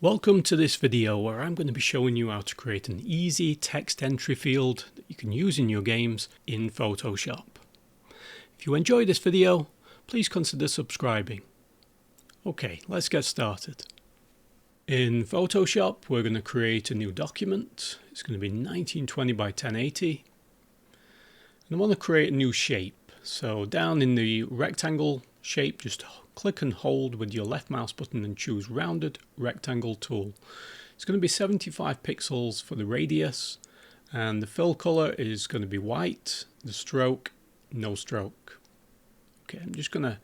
Welcome to this video where I'm going to be showing you how to create an easy text entry field that you can use in your games in Photoshop. If you enjoy this video, please consider subscribing. Okay, let's get started. In Photoshop, we're going to create a new document. It's going to be 1920 by 1080. And I want to create a new shape. So down in the rectangle shape, just click and hold with your left mouse button and choose Rounded Rectangle Tool. It's going to be 75 pixels for the radius, and the fill color is going to be white, the stroke, no stroke. Okay, I'm just going to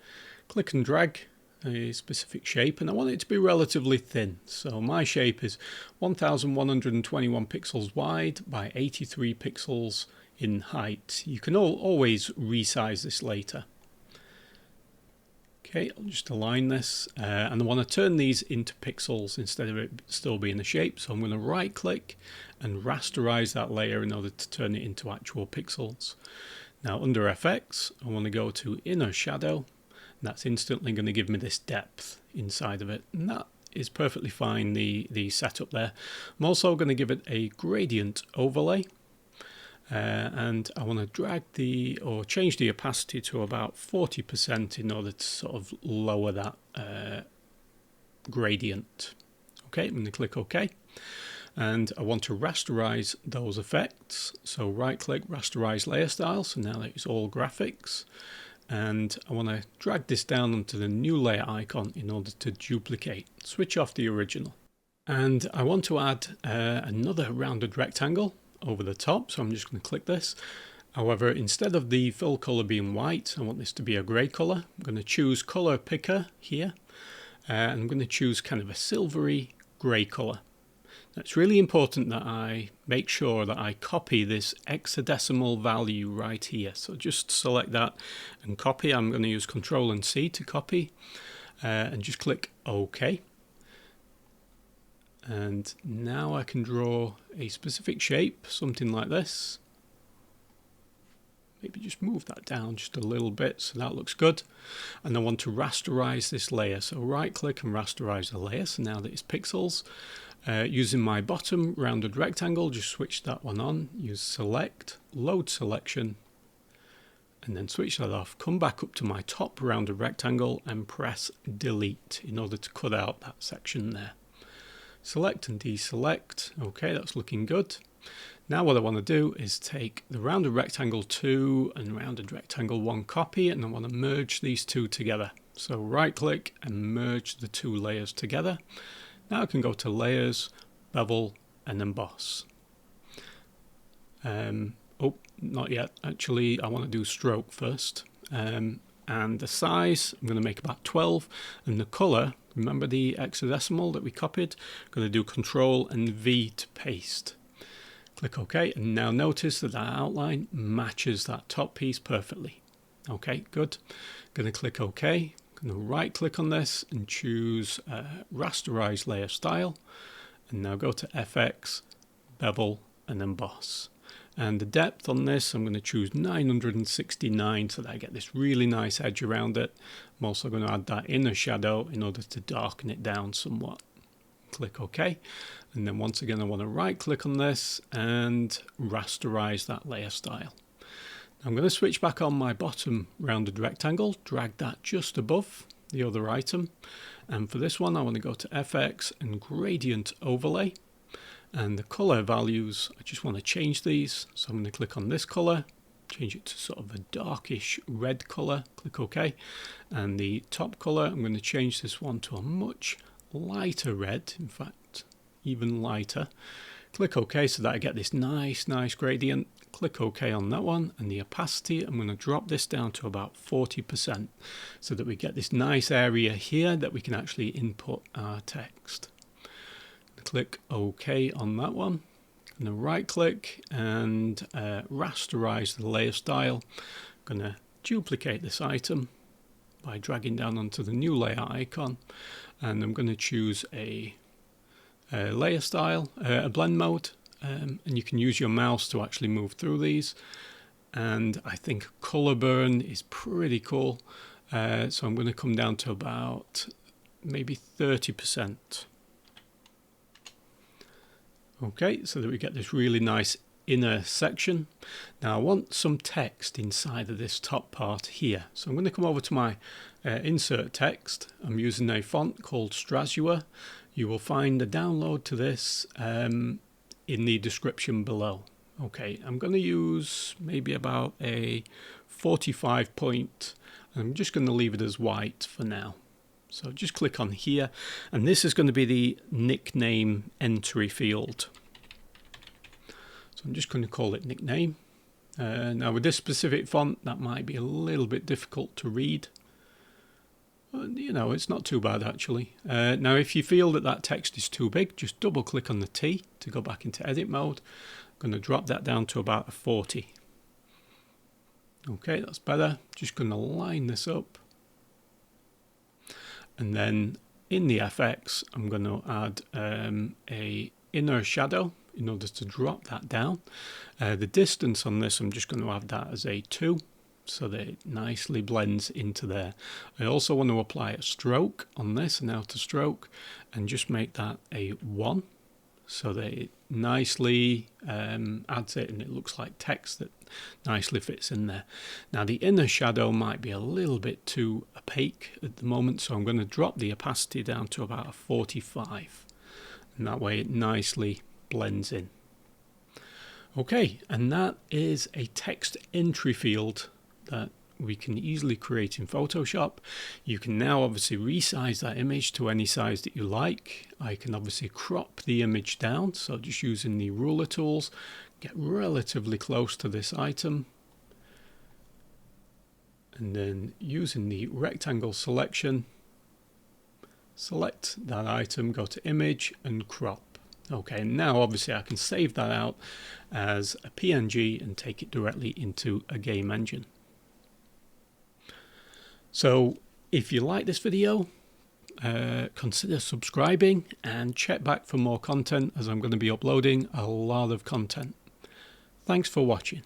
click and drag a specific shape, and I want it to be relatively thin. So my shape is 1121 pixels wide by 83 pixels in height. You can always resize this later. Okay, I'll just align this and I want to turn these into pixels instead of it still being a shape. So I'm going to right click and rasterize that layer in order to turn it into actual pixels. Now under FX, I want to go to Inner Shadow, and that's instantly going to give me this depth inside of it. And that is perfectly fine, the setup there. I'm also going to give it a gradient overlay. And I want to drag change the opacity to about 40% in order to sort of lower that gradient. Okay, I'm going to click OK. And I want to rasterize those effects. So right click, rasterize layer style. So now it's all graphics. And I want to drag this down onto the new layer icon in order to duplicate. Switch off the original. And I want to add another rounded rectangle over the top, so I'm just going to click this. However, instead of the fill color being white, I want this to be a gray color. I'm going to choose color picker here, and I'm going to choose kind of a silvery gray color. Now, it's really important that I make sure that I copy this hexadecimal value right here. So just select that and copy. I'm going to use Control and C to copy, and just click OK. And now I can draw a specific shape, something like this. Maybe just move that down just a little bit so that looks good. And I want to rasterize this layer. So right click and rasterize the layer. So now that it's pixels, using my bottom rounded rectangle, just switch that one on. Use select, load selection, and then switch that off. Come back up to my top rounded rectangle and press delete in order to cut out that section there. Select and deselect. Okay, that's looking good. Now what I want to do is take the rounded rectangle 2 and rounded rectangle 1 copy, and I want to merge these two together. So right click and merge the two layers together. Now I can go to layers, bevel, and emboss. Oh, not yet. Actually, I want to do stroke first. And the size, I'm going to make about 12, and the color, remember the hexadecimal that we copied? I'm going to do Control and V to paste. Click OK, and now notice that our outline matches that top piece perfectly. Okay, good. I'm going to click OK. I'm going to right click on this and choose Rasterize Layer Style, and now go to FX, Bevel, and Emboss. And the depth on this, I'm going to choose 969 so that I get this really nice edge around it. I'm also going to add that inner shadow in order to darken it down somewhat. Click OK. And then once again, I want to right click on this and rasterize that layer style. I'm going to switch back on my bottom rounded rectangle, drag that just above the other item. And for this one, I want to go to FX and Gradient Overlay. And the color values, I just want to change these. So I'm going to click on this color, change it to sort of a darkish red color, click OK. And the top color, I'm going to change this one to a much lighter red, in fact, even lighter. Click OK so that I get this nice gradient. Click OK on that one. And the opacity, I'm going to drop this down to about 40% so that we get this nice area here that we can actually input our text. Click OK on that one. I'm going to right click and rasterize the layer style. I'm going to duplicate this item by dragging down onto the new layer icon, and I'm going to choose a layer style, a blend mode, and you can use your mouse to actually move through these. And I think color burn is pretty cool, so I'm going to come down to about maybe 30%. Okay, so that we get this really nice inner section. Now I want some text inside of this top part here. So I'm going to come over to my insert text. I'm using a font called Strasua. You will find a download to this in the description below. Okay, I'm going to use maybe about a 45 point. I'm just going to leave it as white for now. So just click on here, and this is going to be the nickname entry field. So I'm just going to call it nickname. Now with this specific font, that might be a little bit difficult to read. But, you know, it's not too bad actually. Now if you feel that that text is too big, just double click on the T to go back into edit mode. I'm going to drop that down to about a 40. Okay, that's better. Just going to line this up. And then in the FX, I'm going to add a inner shadow in order to drop that down. The distance on this, I'm just going to have that as a 2, so that it nicely blends into there. I also want to apply a stroke on this, an outer stroke, and just make that a 1, so that it nicely adds it and it looks like text that nicely fits in there. Now the inner shadow might be a little bit too opaque at the moment, so I'm going to drop the opacity down to about a 45, and that way it nicely blends in. Okay, and that is a text entry field that we can easily create in Photoshop. You can now obviously resize that image to any size that you like. I can obviously crop the image down, so just using the ruler tools, get relatively close to this item, and then using the rectangle selection, select that item, go to image and crop. Okay, now obviously I can save that out as a PNG and take it directly into a game engine. So if you like this video, consider subscribing and check back for more content, as I'm going to be uploading a lot of content. Thanks for watching.